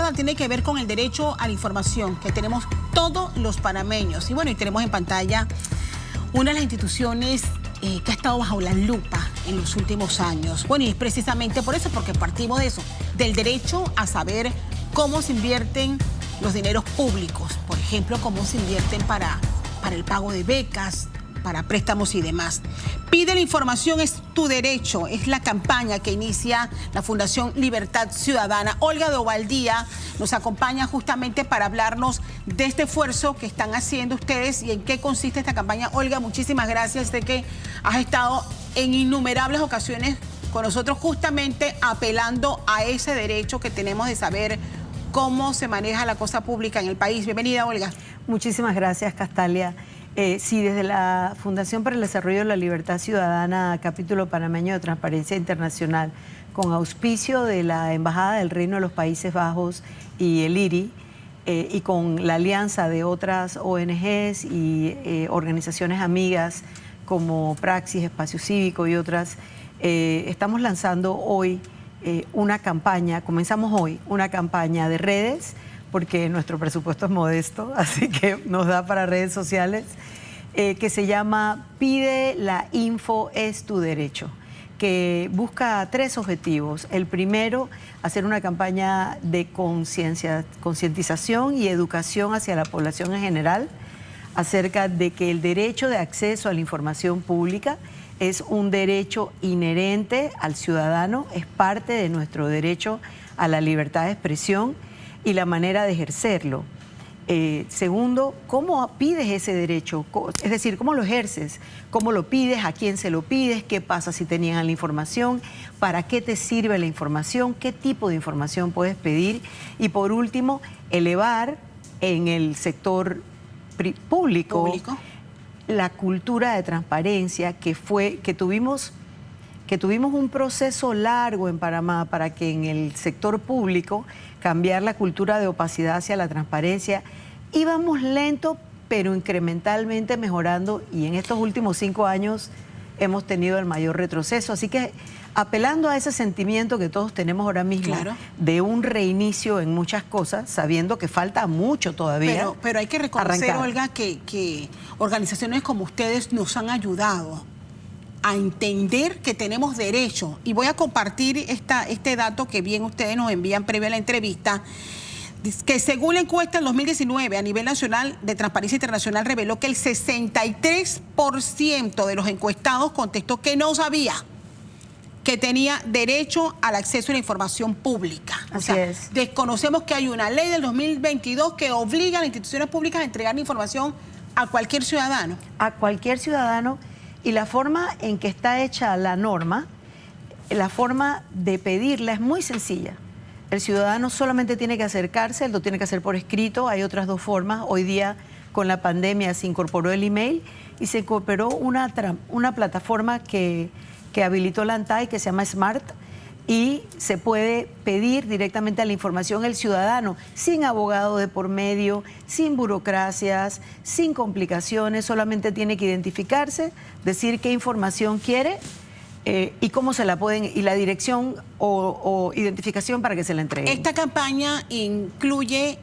pasada tiene que ver con el derecho a la información que tenemos todos los panameños. Y bueno, y tenemos en pantalla una de las instituciones que ha estado bajo la lupa en los últimos años. Bueno, y es precisamente por eso, porque partimos de eso, del derecho a saber cómo se invierten los dineros públicos. Por ejemplo, cómo se invierten para el pago de becas, para préstamos y demás. Pide la información, es tu derecho. Es la campaña que inicia la Fundación Libertad Ciudadana. Olga de Ovaldía nos acompaña justamente para hablarnos de este esfuerzo que están haciendo ustedes y en qué consiste esta campaña. Olga, muchísimas gracias. Sé que has estado en innumerables ocasiones con nosotros justamente apelando a ese derecho que tenemos de saber cómo se maneja la cosa pública en el país. Bienvenida, Olga. Muchísimas gracias, Castalia. Sí, desde la Fundación para el Desarrollo de la Libertad Ciudadana, capítulo panameño de Transparencia Internacional, con auspicio de la Embajada del Reino de los Países Bajos y el IRI, y con la alianza de otras ONGs y organizaciones amigas como Praxis, Espacio Cívico y otras, estamos lanzando hoy una campaña, comenzamos hoy una campaña de redes, porque nuestro presupuesto es modesto, así que nos da para redes sociales, que se llama Pide la Info es tu derecho, que busca 3 objetivos. El primero, hacer una campaña de concientización y educación hacia la población en general, acerca de que el derecho de acceso a la información pública es un derecho inherente al ciudadano, es parte de nuestro derecho a la libertad de expresión y la manera de ejercerlo. Segundo, ¿cómo pides ese derecho? Es decir, ¿cómo lo ejerces? ¿Cómo lo pides? ¿A quién se lo pides? ¿Qué pasa si te niegan la información? ¿Para qué te sirve la información? ¿Qué tipo de información puedes pedir? Y por último, elevar en el sector público la cultura de transparencia que tuvimos un proceso largo en Panamá para que en el sector público cambiar la cultura de opacidad hacia la transparencia. Íbamos lento, pero incrementalmente mejorando, y en estos últimos 5 años hemos tenido el mayor retroceso. Así que apelando a ese sentimiento que todos tenemos ahora mismo, claro, de un reinicio en muchas cosas, sabiendo que falta mucho todavía. Pero hay que reconocer, Olga, que organizaciones como ustedes nos han ayudado a entender que tenemos derecho. Y voy a compartir este dato que bien ustedes nos envían previo a la entrevista, que según la encuesta del 2019 a nivel nacional de Transparencia Internacional reveló que el 63% de los encuestados contestó que no sabía que tenía derecho al acceso a la información pública. Así es. Desconocemos que hay una ley del 2022 que obliga a las instituciones públicas a entregar la información a cualquier ciudadano. A cualquier ciudadano. Y la forma en que está hecha la norma, la forma de pedirla es muy sencilla. El ciudadano solamente tiene que acercarse, lo tiene que hacer por escrito. Hay otras 2 formas. Hoy día, con la pandemia, se incorporó el email y se incorporó una plataforma que habilitó la ANTAI, que se llama Smart, y se puede pedir directamente a la información el ciudadano, sin abogado de por medio, sin burocracias, sin complicaciones. Solamente tiene que identificarse, decir qué información quiere y cómo se la pueden, y la dirección o identificación para que se la entreguen. Esta campaña incluye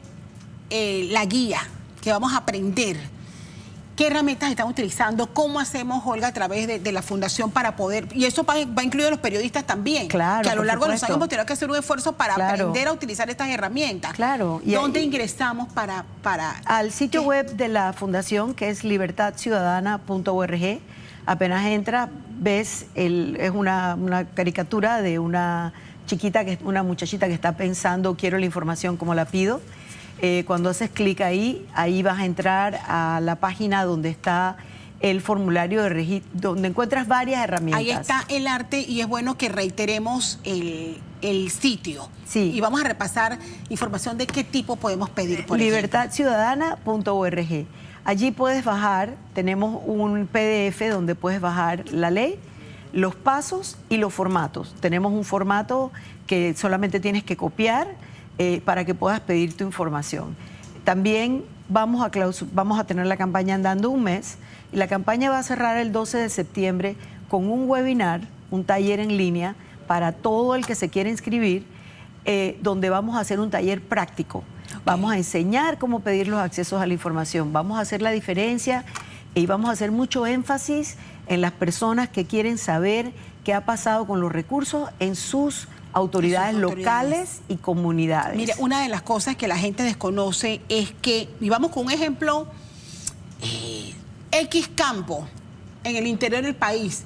la guía que vamos a aprender. ¿Qué herramientas están utilizando? ¿Cómo hacemos, Olga, a través de la Fundación para poder...? Y eso va incluido a los periodistas también. Claro, que a lo largo de los años hemos tenido que hacer un esfuerzo para aprender a utilizar estas herramientas. Claro. ¿Dónde ingresamos para...? Al sitio web de la Fundación, que es libertadciudadana.org. Apenas entras, ves, es una caricatura de una muchachita que está pensando, quiero la información, ¿cómo la pido? Cuando haces clic ahí vas a entrar a la página donde está el formulario de registro, donde encuentras varias herramientas. Ahí está el arte y es bueno que reiteremos el sitio. Sí. Y vamos a repasar información de qué tipo podemos pedir, por libertadciudadana.org. Allí puedes bajar, tenemos un PDF donde puedes bajar la ley, los pasos y los formatos. Tenemos un formato que solamente tienes que copiar para que puedas pedir tu información. También vamos a tener la campaña andando un mes, y la campaña va a cerrar el 12 de septiembre con un webinar, un taller en línea para todo el que se quiera inscribir, donde vamos a hacer un taller práctico. Okay. Vamos a enseñar cómo pedir los accesos a la información, vamos a hacer la diferencia y vamos a hacer mucho énfasis en las personas que quieren saber qué ha pasado con los recursos en sus autoridades locales y comunidades. Mire, una de las cosas que la gente desconoce es que, y vamos con un ejemplo, X campo en el interior del país.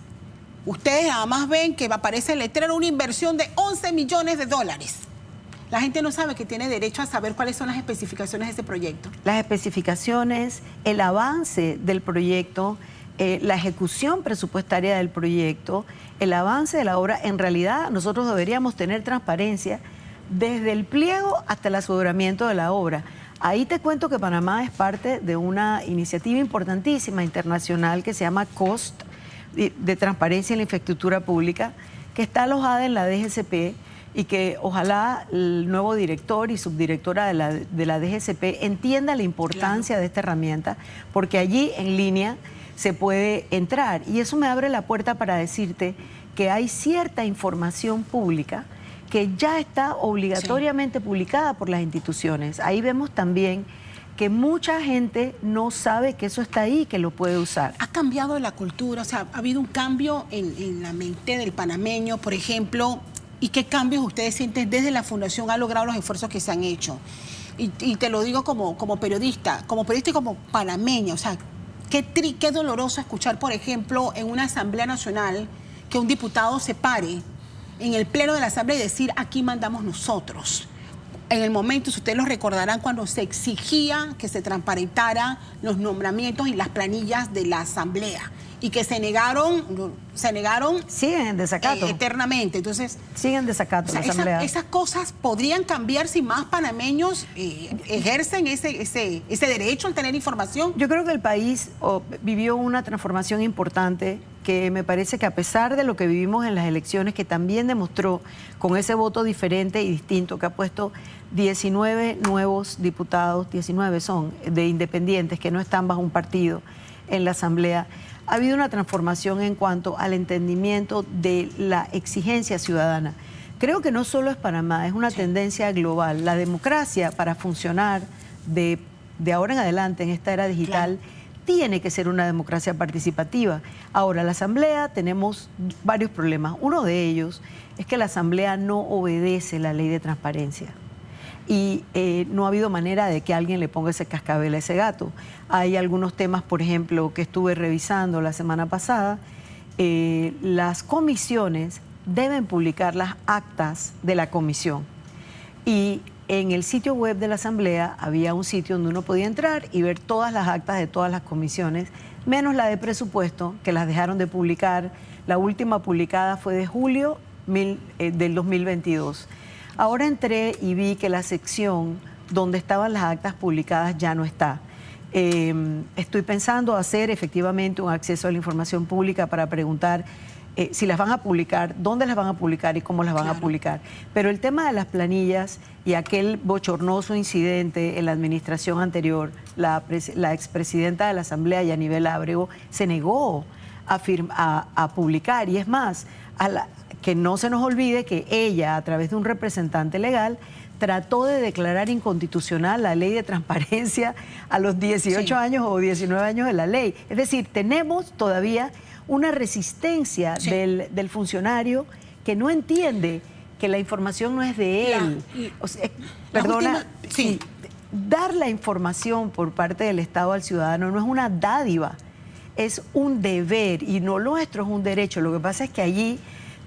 Ustedes además ven que aparece el letrero, una inversión de 11 millones de dólares. La gente no sabe que tiene derecho a saber cuáles son las especificaciones de ese proyecto. Las especificaciones, el avance del proyecto, la ejecución presupuestaria del proyecto, el avance de la obra. En realidad nosotros deberíamos tener transparencia desde el pliego hasta el aseguramiento de la obra. Ahí te cuento que Panamá es parte de una iniciativa importantísima internacional que se llama COST, de transparencia en la infraestructura pública, que está alojada en la DGCP y que ojalá el nuevo director y subdirectora de la DGCP entienda la importancia de esta herramienta, porque allí en línea se puede entrar. Y eso me abre la puerta para decirte que hay cierta información pública que ya está obligatoriamente publicada por las instituciones. Ahí vemos también que mucha gente no sabe que eso está ahí, que lo puede usar. Ha cambiado la cultura, o sea, ha habido un cambio en la mente del panameño, por ejemplo. ¿Y qué cambios ustedes sienten desde la Fundación ha logrado los esfuerzos que se han hecho? Y te lo digo como periodista y como panameña. O sea, qué doloroso escuchar, por ejemplo, en una Asamblea Nacional que un diputado se pare en el pleno de la Asamblea y decir, aquí mandamos nosotros. En el momento, si ustedes lo recordarán, cuando se exigía que se transparentaran los nombramientos y las planillas de la Asamblea. Y que se negaron. Siguen en desacato. Eternamente. Entonces, siguen en desacato, o sea, la Asamblea. Esas cosas podrían cambiar si más panameños ejercen ese derecho al tener información. Yo creo que el país vivió una transformación importante que me parece que a pesar de lo que vivimos en las elecciones, que también demostró con ese voto diferente y distinto, que ha puesto 19 nuevos diputados, 19 son, de independientes que no están bajo un partido en la Asamblea. Ha habido una transformación en cuanto al entendimiento de la exigencia ciudadana. Creo que no solo es Panamá, es una tendencia global. La democracia, para funcionar de ahora en adelante en esta era digital, tiene que ser una democracia participativa. Ahora, la Asamblea tenemos varios problemas. Uno de ellos es que la Asamblea no obedece la ley de transparencia. Y no ha habido manera de que alguien le ponga ese cascabel a ese gato. Hay algunos temas, por ejemplo, que estuve revisando la semana pasada. Las comisiones deben publicar las actas de la comisión. Y en el sitio web de la Asamblea había un sitio donde uno podía entrar y ver todas las actas de todas las comisiones, menos la de presupuesto, que las dejaron de publicar. La última publicada fue de julio del 2022. Ahora entré y vi que la sección donde estaban las actas publicadas ya no está. Estoy pensando hacer efectivamente un acceso a la información pública para preguntar si las van a publicar, dónde las van a publicar y cómo las van a publicar. Pero el tema de las planillas y aquel bochornoso incidente en la administración anterior, la expresidenta de la Asamblea, Yanibel Ábrego, se negó a publicar. Y es más, que no se nos olvide que ella, a través de un representante legal, trató de declarar inconstitucional la ley de transparencia a los 18 años o 19 años de la ley. Es decir, tenemos todavía una resistencia del funcionario que no entiende que la información no es de él. O sea, perdona, dar la información por parte del Estado al ciudadano no es una dádiva, es un deber, y no nuestro, es un derecho. Lo que pasa es que allí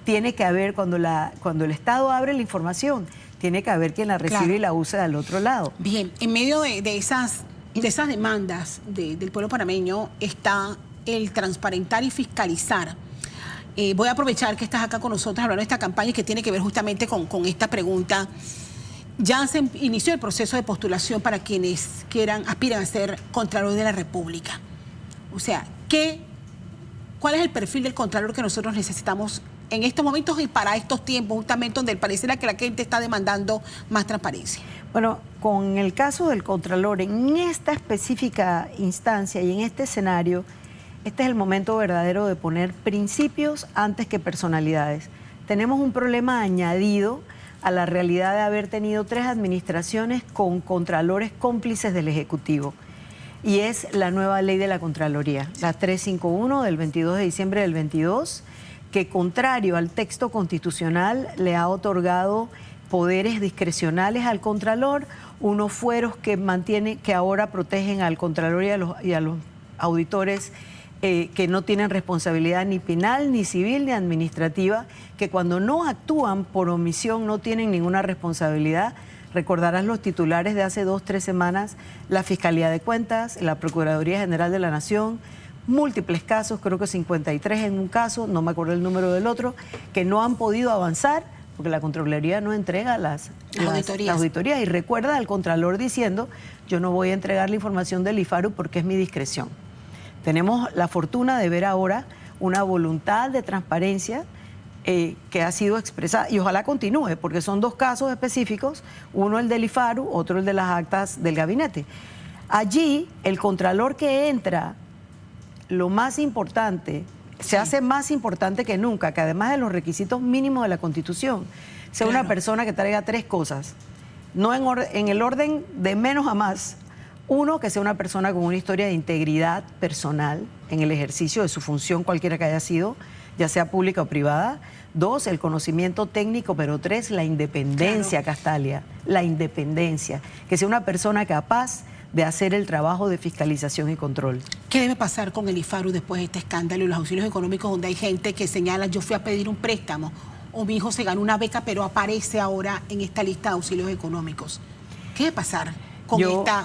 tiene que haber, cuando el Estado abre la información, tiene que haber quien la recibe y la use del otro lado. Bien, en medio de esas demandas del pueblo panameño está el transparentar y fiscalizar. Voy a aprovechar que estás acá con nosotros hablando de esta campaña y que tiene que ver justamente con esta pregunta. Ya se inició el proceso de postulación para quienes aspiran a ser Contralor de la República. O sea, ¿cuál es el perfil del Contralor que nosotros necesitamos en estos momentos y para estos tiempos, justamente donde pareciera que la gente está demandando más transparencia? Bueno, con el caso del Contralor, en esta específica instancia y en este escenario, este es el momento verdadero de poner principios antes que personalidades. Tenemos un problema añadido a la realidad de haber tenido 3 administraciones con contralores cómplices del Ejecutivo. Y es la nueva ley de la Contraloría, la 351 del 22 de diciembre del 22, que contrario al texto constitucional le ha otorgado poderes discrecionales al Contralor, unos fueros que ahora protegen al Contralor y a los auditores que no tienen responsabilidad ni penal, ni civil, ni administrativa, que cuando no actúan por omisión no tienen ninguna responsabilidad. Recordarás los titulares de hace 2 o 3 semanas, la Fiscalía de Cuentas, la Procuraduría General de la Nación, múltiples casos, creo que 53 en un caso, no me acuerdo el número del otro, que no han podido avanzar porque la Contraloría no entrega las auditorías. Y recuerda al Contralor diciendo, yo no voy a entregar la información del IFARU porque es mi discreción. Tenemos la fortuna de ver ahora una voluntad de transparencia que ha sido expresada, y ojalá continúe, porque son 2 casos específicos, uno el del IFARU, otro el de las actas del gabinete. Allí, el Contralor que entra, lo más importante, se hace más importante que nunca, que además de los requisitos mínimos de la Constitución, sea una persona que traiga 3 cosas, no en el orden de menos a más. 1, que sea una persona con una historia de integridad personal en el ejercicio de su función, cualquiera que haya sido, ya sea pública o privada. 2, el conocimiento técnico, pero 3, la independencia, claro. Castalia, la independencia, que sea una persona capaz de hacer el trabajo de fiscalización y control. ¿Qué debe pasar con el IFARU después de este escándalo y los auxilios económicos, donde hay gente que señala, yo fui a pedir un préstamo o mi hijo se ganó una beca, pero aparece ahora en esta lista de auxilios económicos? ¿Qué debe pasar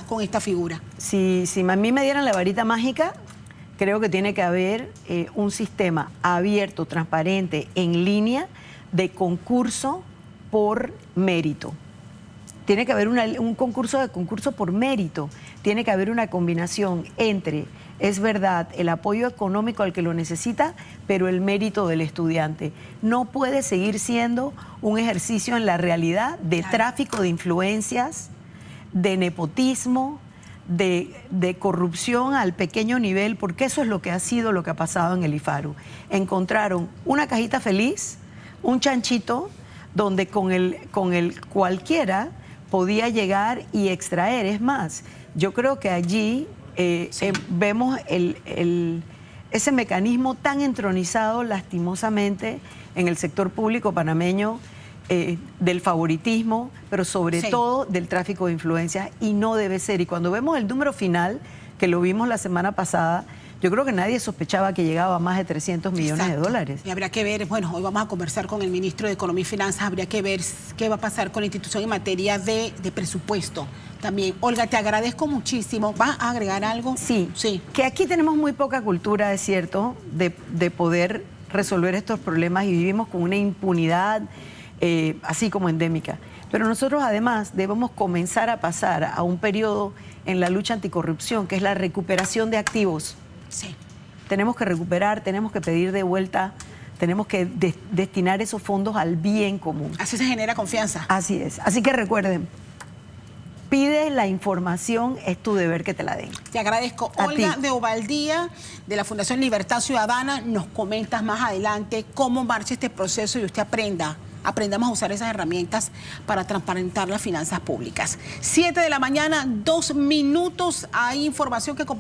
con esta figura? Si a mí me dieran la varita mágica, creo que tiene que haber un sistema abierto, transparente, en línea, de concurso por mérito. Tiene que haber un concurso por mérito. Tiene que haber una combinación entre, es verdad, el apoyo económico al que lo necesita, pero el mérito del estudiante. No puede seguir siendo un ejercicio en la realidad de tráfico de influencias, de nepotismo, de corrupción al pequeño nivel, porque eso es lo que ha sido lo que ha pasado en el IFARU. Encontraron una cajita feliz, un chanchito, donde con el cualquiera podía llegar y extraer. Es más, yo creo que allí vemos ese mecanismo tan entronizado lastimosamente en el sector público panameño, del favoritismo, pero sobre todo del tráfico de influencias, y no debe ser. Y cuando vemos el número final, que lo vimos la semana pasada, yo creo que nadie sospechaba que llegaba a más de 300 millones de dólares. Y habría que ver, bueno, hoy vamos a conversar con el ministro de Economía y Finanzas, habría que ver qué va a pasar con la institución en materia de presupuesto también. Olga, te agradezco muchísimo. ¿Vas a agregar algo? Sí, que aquí tenemos muy poca cultura, es cierto, de poder resolver estos problemas, y vivimos con una impunidad así como endémica. Pero nosotros además debemos comenzar a pasar a un periodo en la lucha anticorrupción, que es la recuperación de activos. Sí. Tenemos que recuperar, tenemos que pedir de vuelta, tenemos que destinar esos fondos al bien común. Así se genera confianza. Así es. Así que recuerden, pide la información, es tu deber que te la den. Te agradezco. Olga de Ovaldía, de la Fundación Libertad Ciudadana, nos comentas más adelante cómo marcha este proceso y usted aprendamos a usar esas herramientas para transparentar las finanzas públicas. 7 de la mañana, 2 minutos. Hay información que compartir.